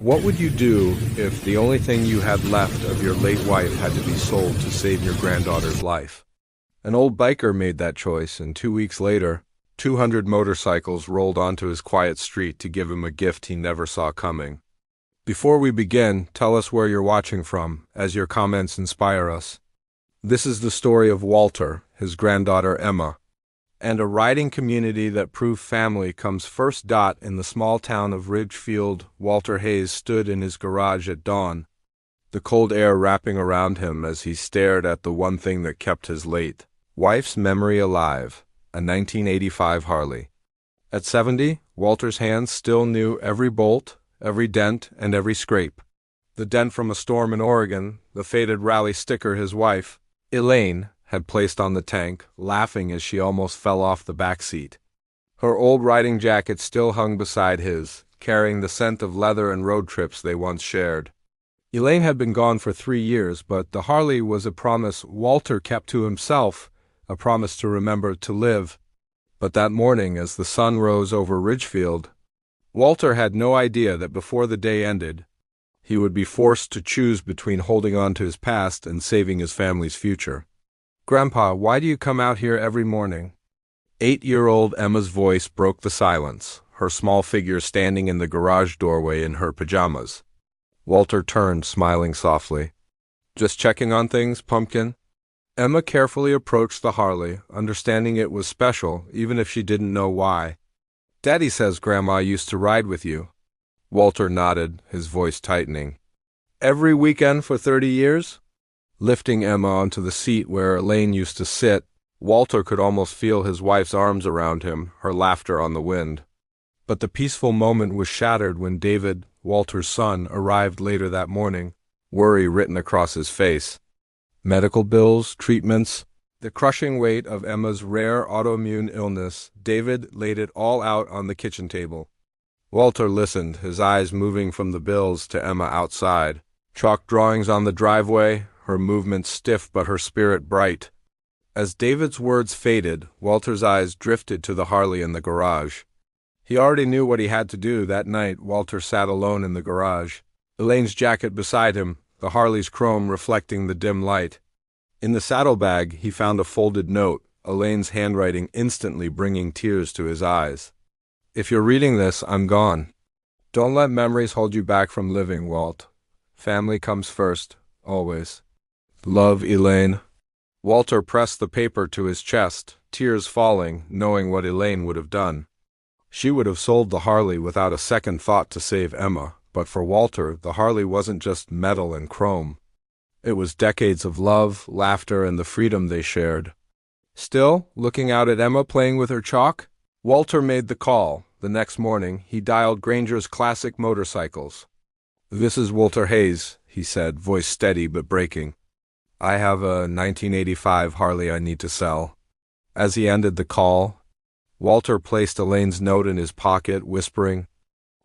What would you do if the only thing you had left of your late wife had to be sold to save your granddaughter's life? An old biker made that choice, and 2 weeks later, 200 motorcycles rolled onto his quiet street to give him a gift he never saw coming. Before we begin, tell us where you're watching from, as your comments inspire us. This is the story of Walter, his granddaughter Emma, and a riding community that proved family comes first. In the small town of Ridgefield, Walter Hayes stood in his garage at dawn, the cold air wrapping around him as he stared at the one thing that kept his late wife's memory alive, a 1985 Harley. At 70, Walter's hands still knew every bolt, every dent, and every scrape. The dent from a storm in Oregon, the faded rally sticker his wife, Elaine, had placed on the tank, laughing as she almost fell off the back seat. Her old riding jacket still hung beside his, carrying the scent of leather and road trips they once shared. Elaine had been gone for 3 years, but the Harley was a promise Walter kept to himself, a promise to remember to live. But that morning, as the sun rose over Ridgefield, Walter had no idea that before the day ended, he would be forced to choose between holding on to his past and saving his family's future. "Grandpa, why do you come out here every morning?" 8-year-old Emma's voice broke the silence, her small figure standing in the garage doorway in her pajamas. Walter turned, smiling softly. "Just checking on things, Pumpkin?" Emma carefully approached the Harley, understanding it was special, even if she didn't know why. "Daddy says Grandma used to ride with you." Walter nodded, his voice tightening. "Every weekend for 30 years? Lifting Emma onto the seat where Elaine used to sit, Walter could almost feel his wife's arms around him, her laughter on the wind. But the peaceful moment was shattered when David, Walter's son, arrived later that morning, worry written across his face. Medical bills, treatments, the crushing weight of Emma's rare autoimmune illness. David laid it all out on the kitchen table. Walter listened, his eyes moving from the bills to Emma outside. Chalk drawings on the driveway, her movements stiff but her spirit bright. As David's words faded, Walter's eyes drifted to the Harley in the garage. He already knew what he had to do. That night, Walter sat alone in the garage, Elaine's jacket beside him, the Harley's chrome reflecting the dim light. In the saddlebag, he found a folded note, Elaine's handwriting instantly bringing tears to his eyes. "If you're reading this, I'm gone. Don't let memories hold you back from living, Walt. Family comes first, always. Love, Elaine." Walter pressed the paper to his chest, tears falling, knowing what Elaine would have done. She would have sold the Harley without a second thought to save Emma, but for Walter, the Harley wasn't just metal and chrome. It was decades of love, laughter, and the freedom they shared. Still, looking out at Emma playing with her chalk, Walter made the call. The next morning, he dialed Granger's Classic Motorcycles. "This is Walter Hayes," he said, voice steady but breaking. "I have a 1985 Harley I need to sell." As he ended the call, Walter placed Elaine's note in his pocket, whispering,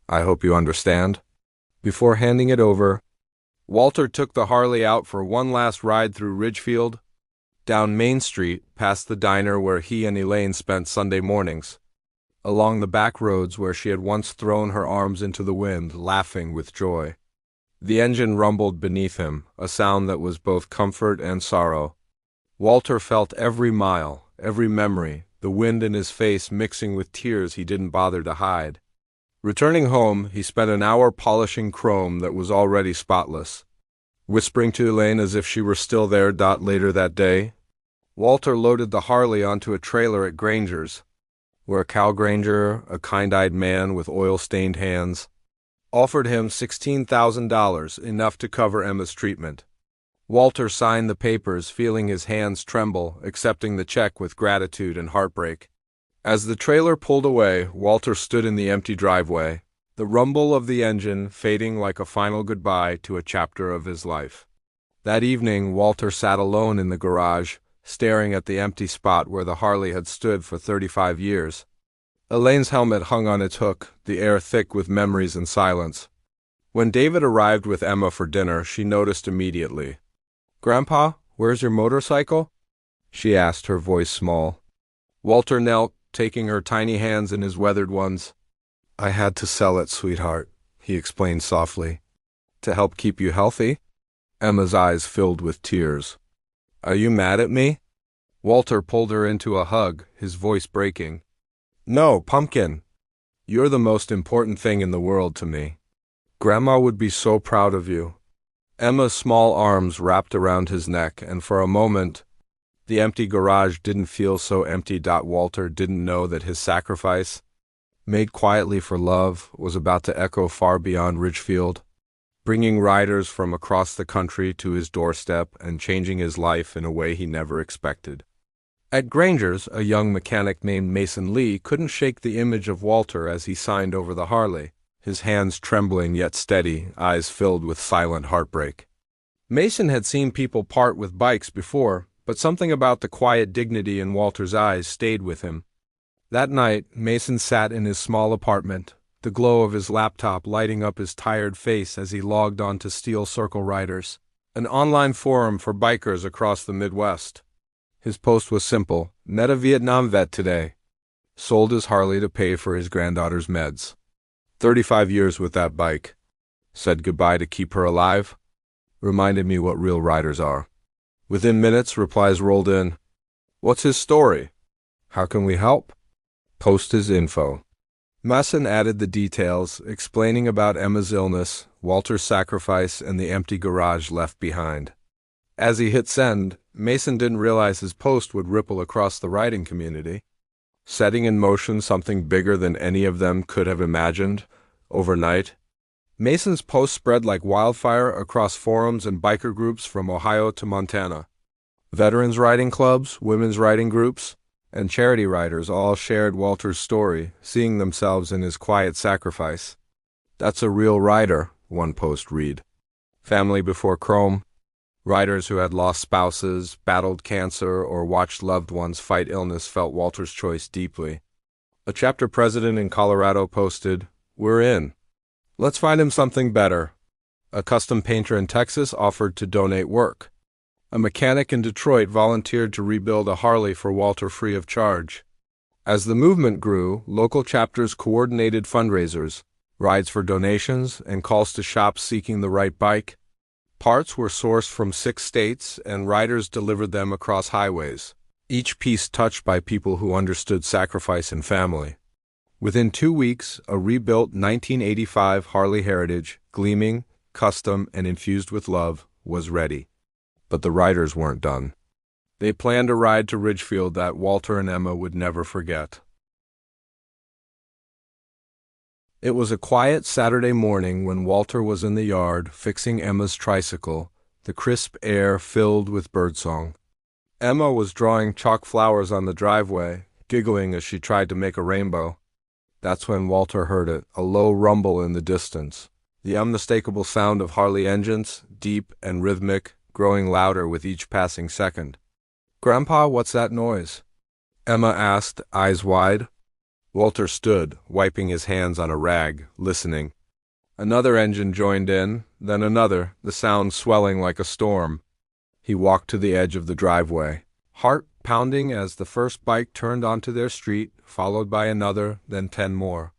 "I hope you understand." Before handing it over, Walter took the Harley out for one last ride through Ridgefield, down Main Street, past the diner where he and Elaine spent Sunday mornings, along the back roads where she had once thrown her arms into the wind, laughing with joy. The engine rumbled beneath him, a sound that was both comfort and sorrow. Walter felt every mile, every memory, the wind in his face mixing with tears he didn't bother to hide. Returning home, he spent an hour polishing chrome that was already spotless. Whispering to Elaine as if she were still there. Later that day, Walter loaded the Harley onto a trailer at Granger's, where Cal Granger, a kind-eyed man with oil-stained hands, offered him $16,000, enough to cover Emma's treatment. Walter signed the papers, feeling his hands tremble, accepting the check with gratitude and heartbreak. As the trailer pulled away, Walter stood in the empty driveway, the rumble of the engine fading like a final goodbye to a chapter of his life. That evening, Walter sat alone in the garage, staring at the empty spot where the Harley had stood for 35 years. Elaine's helmet hung on its hook, the air thick with memories and silence. When David arrived with Emma for dinner, she noticed immediately. "Grandpa, where's your motorcycle?" she asked, her voice small. Walter knelt, taking her tiny hands in his weathered ones. "I had to sell it, sweetheart. he explained softly. To help keep you healthy? Emma's eyes filled with tears. Are you mad at me? Walter pulled her into a hug, his voice breaking. No, Pumpkin. You're the most important thing in the world to me. Grandma would be so proud of you. Emma's small arms wrapped around his neck, and for a moment, the empty garage didn't feel so empty. Walter didn't know that his sacrifice, made quietly for love, was about to echo far beyond Ridgefield, bringing riders from across the country to his doorstep and changing his life in a way he never expected. At Granger's, a young mechanic named Mason Lee couldn't shake the image of Walter as he signed over the Harley, his hands trembling yet steady, eyes filled with silent heartbreak. Mason had seen people part with bikes before, but something about the quiet dignity in Walter's eyes stayed with him. That night, Mason sat in his small apartment, the glow of his laptop lighting up his tired face as he logged on to Steel Circle Riders, an online forum for bikers across the Midwest. His post was simple: met a Vietnam vet today. Sold his Harley to pay for his granddaughter's meds. 35 years with that bike. Said goodbye to keep her alive. Reminded me what real riders are. Within minutes, replies rolled in. What's his story? How can we help? Post his info. Mason added the details, explaining about Emma's illness, Walter's sacrifice, and the empty garage left behind. As he hit send, Mason didn't realize his post would ripple across the riding community, setting in motion something bigger than any of them could have imagined. Overnight, Mason's post spread like wildfire across forums and biker groups from Ohio to Montana. Veterans riding clubs, women's riding groups, and charity riders all shared Walter's story, seeing themselves in his quiet sacrifice. That's a real rider, one post read. Family before Chrome. Riders who had lost spouses, battled cancer, or watched loved ones fight illness felt Walter's choice deeply. A chapter president in Colorado posted, We're in. Let's find him something better. A custom painter in Texas offered to donate work. A mechanic in Detroit volunteered to rebuild a Harley for Walter free of charge. As the movement grew, local chapters coordinated fundraisers, rides for donations, and calls to shops seeking the right bike. Parts were sourced from 6 states, and riders delivered them across highways, each piece touched by people who understood sacrifice and family. Within 2 weeks, a rebuilt 1985 Harley Heritage, gleaming, custom, and infused with love, was ready. But the riders weren't done. They planned a ride to Ridgefield that Walter and Emma would never forget. It was a quiet Saturday morning when Walter was in the yard fixing Emma's tricycle, the crisp air filled with birdsong. Emma was drawing chalk flowers on the driveway, giggling as she tried to make a rainbow. That's when Walter heard it, a low rumble in the distance, the unmistakable sound of Harley engines, deep and rhythmic, growing louder with each passing second. Grandpa, what's that noise? Emma asked, eyes wide. Walter stood, wiping his hands on a rag, listening. Another engine joined in, then another, the sound swelling like a storm. He walked to the edge of the driveway, heart pounding as the first bike turned onto their street, followed by another, then 10 more.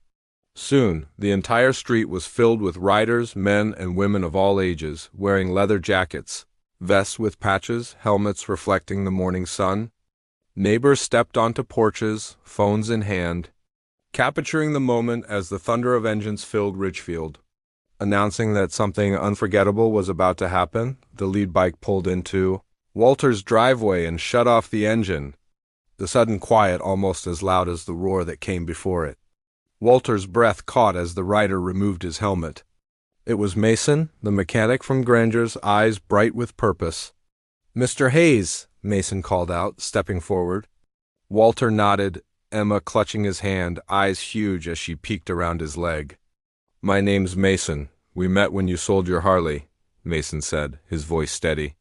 Soon, the entire street was filled with riders, men and women of all ages, wearing leather jackets, vests with patches, helmets reflecting the morning sun. Neighbors stepped onto porches, phones in hand, capturing the moment as the thunder of engines filled Ridgefield. Announcing that something unforgettable was about to happen, the lead bike pulled into Walter's driveway and shut off the engine, the sudden quiet almost as loud as the roar that came before it. Walter's breath caught as the rider removed his helmet. It was Mason, the mechanic from Granger's, eyes bright with purpose. "Mr. Hayes," Mason called out, stepping forward. Walter nodded, Emma clutching his hand, eyes huge as she peeked around his leg. "My name's Mason. We met when you sold your Harley," Mason said, his voice steady.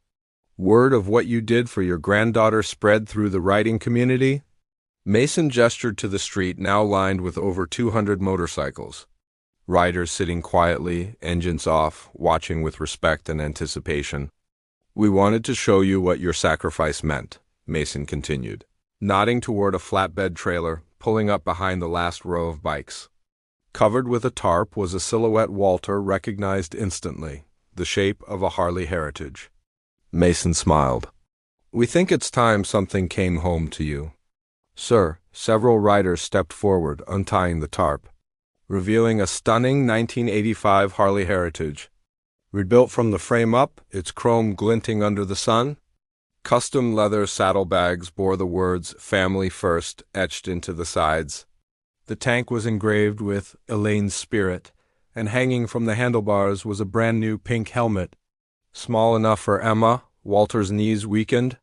"Word of what you did for your granddaughter spread through the riding community?" Mason gestured to the street now lined with over 200 motorcycles. Riders sitting quietly, engines off, watching with respect and anticipation. "We wanted to show you what your sacrifice meant," Mason continued, nodding toward a flatbed trailer, pulling up behind the last row of bikes. Covered with a tarp was a silhouette Walter recognized instantly, the shape of a Harley heritage. Mason smiled. "We think it's time something came home to you." "Sir," several riders stepped forward, untying the tarp, revealing a stunning 1985 Harley heritage. Rebuilt from the frame up, its chrome glinting under the sun. Custom leather saddlebags bore the words "Family First" etched into the sides. The tank was engraved with Elaine's spirit, and hanging from the handlebars was a brand-new pink helmet. Small enough for Emma, Walter's knees weakened,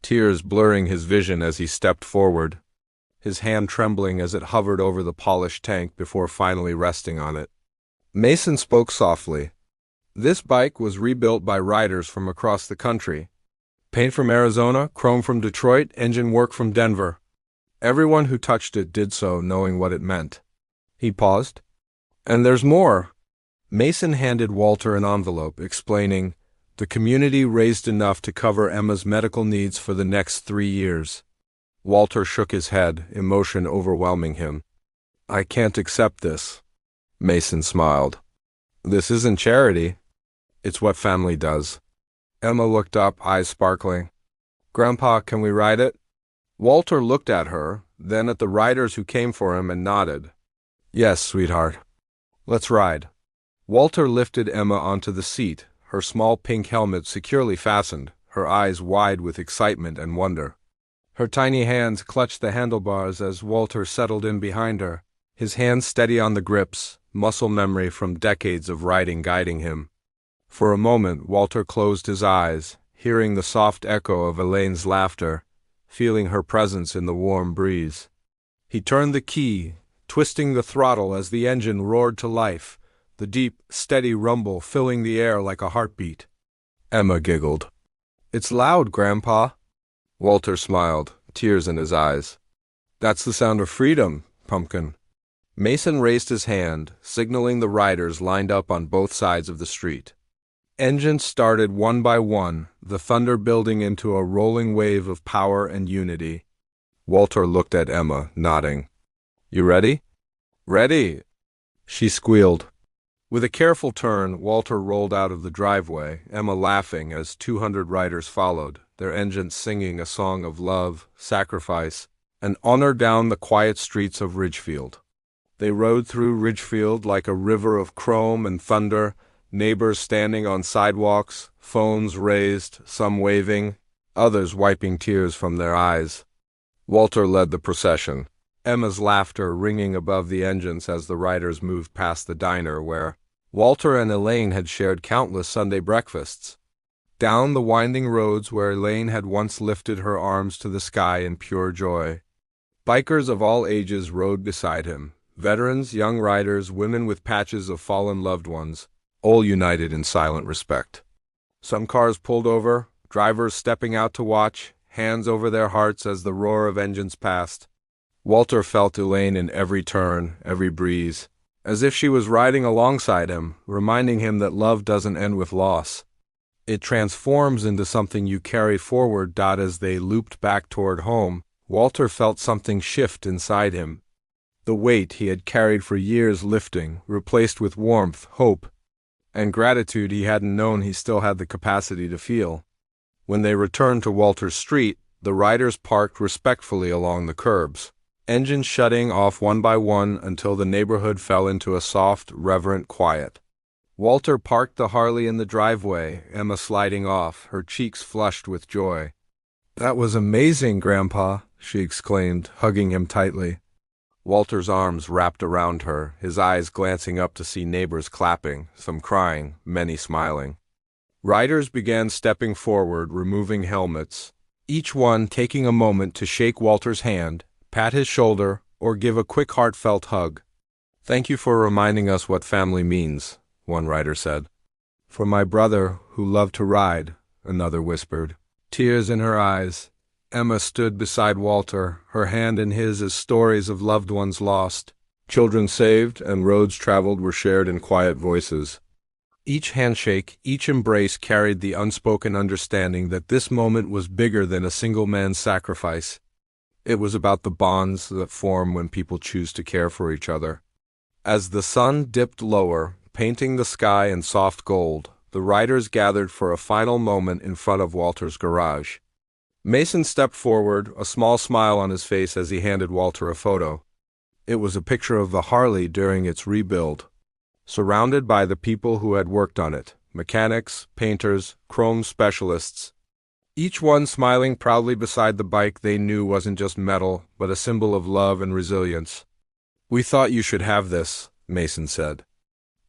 tears blurring his vision as he stepped forward, his hand trembling as it hovered over the polished tank before finally resting on it. Mason spoke softly. This bike was rebuilt by riders from across the country. Paint from Arizona, chrome from Detroit, engine work from Denver. Everyone who touched it did so knowing what it meant. He paused. "And there's more." Mason handed Walter an envelope explaining, "The community raised enough to cover Emma's medical needs for the next 3 years." Walter shook his head, emotion overwhelming him. "I can't accept this." Mason smiled. "This isn't charity. It's what family does." Emma looked up, eyes sparkling. "Grandpa, can we ride it?" Walter looked at her, then at the riders who came for him and nodded. "Yes, sweetheart. Let's ride." Walter lifted Emma onto the seat, her small pink helmet securely fastened, her eyes wide with excitement and wonder. Her tiny hands clutched the handlebars as Walter settled in behind her, his hands steady on the grips, muscle memory from decades of riding guiding him. For a moment, Walter closed his eyes, hearing the soft echo of Elaine's laughter, feeling her presence in the warm breeze. He turned the key, twisting the throttle as the engine roared to life, the deep, steady rumble filling the air like a heartbeat. Emma giggled. "It's loud, Grandpa." Walter smiled, tears in his eyes. "That's the sound of freedom, Pumpkin." Mason raised his hand, signaling the riders lined up on both sides of the street. Engines started one by one, the thunder building into a rolling wave of power and unity. Walter looked at Emma, nodding. "You ready?" "Ready," she squealed. With a careful turn, Walter rolled out of the driveway, Emma laughing as 200 riders followed, their engines singing a song of love, sacrifice, and honor down the quiet streets of Ridgefield. They rode through Ridgefield like a river of chrome and thunder, neighbors standing on sidewalks, phones raised, some waving, others wiping tears from their eyes. Walter led the procession, Emma's laughter ringing above the engines as the riders moved past the diner where Walter and Elaine had shared countless Sunday breakfasts. Down the winding roads where Elaine had once lifted her arms to the sky in pure joy. Bikers of all ages rode beside him, veterans, young riders, women with patches of fallen loved ones, all united in silent respect. Some cars pulled over, drivers stepping out to watch, hands over their hearts as the roar of engines passed. Walter felt Elaine in every turn, every breeze, as if she was riding alongside him, reminding him that love doesn't end with loss. It transforms into something you carry forward. As they looped back toward home, Walter felt something shift inside him. The weight he had carried for years lifting, replaced with warmth, hope, and gratitude he hadn't known he still had the capacity to feel. When they returned to Walter's street, the riders parked respectfully along the curbs, engines shutting off one by one until the neighborhood fell into a soft, reverent quiet. Walter parked the Harley in the driveway, Emma sliding off, her cheeks flushed with joy. "That was amazing, Grandpa," she exclaimed, hugging him tightly. Walter's arms wrapped around her, his eyes glancing up to see neighbors clapping, some crying, many smiling. Riders began stepping forward, removing helmets, each one taking a moment to shake Walter's hand, pat his shoulder, or give a quick heartfelt hug. "Thank you for reminding us what family means," one rider said. "For my brother, who loved to ride," another whispered. Tears in her eyes, Emma stood beside Walter, her hand in his as stories of loved ones lost, children saved, and roads traveled were shared in quiet voices. Each handshake, each embrace carried the unspoken understanding that this moment was bigger than a single man's sacrifice. It was about the bonds that form when people choose to care for each other. As the sun dipped lower, painting the sky in soft gold, the riders gathered for a final moment in front of Walter's garage. Mason stepped forward, a small smile on his face as he handed Walter a photo. It was a picture of the Harley during its rebuild, surrounded by the people who had worked on it, mechanics, painters, chrome specialists, each one smiling proudly beside the bike they knew wasn't just metal, but a symbol of love and resilience. "We thought you should have this," Mason said.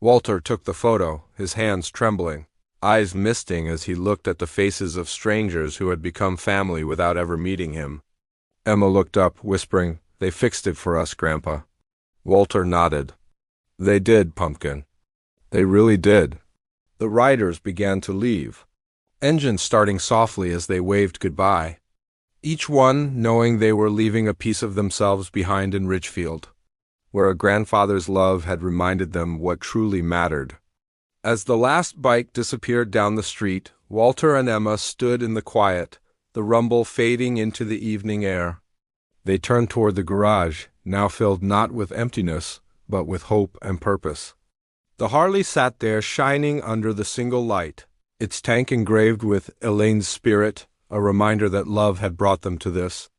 Walter took the photo, his hands trembling, eyes misting as he looked at the faces of strangers who had become family without ever meeting him. Emma looked up, whispering, "They fixed it for us, Grandpa." Walter nodded. "They did, Pumpkin. They really did." The riders began to leave, engines starting softly as they waved goodbye, each one knowing they were leaving a piece of themselves behind in Ridgefield, where a grandfather's love had reminded them what truly mattered. As the last bike disappeared down the street, Walter and Emma stood in the quiet, the rumble fading into the evening air. They turned toward the garage, now filled not with emptiness, but with hope and purpose. The Harley sat there shining under the single light, its tank engraved with Elaine's spirit, a reminder that love had brought them to this.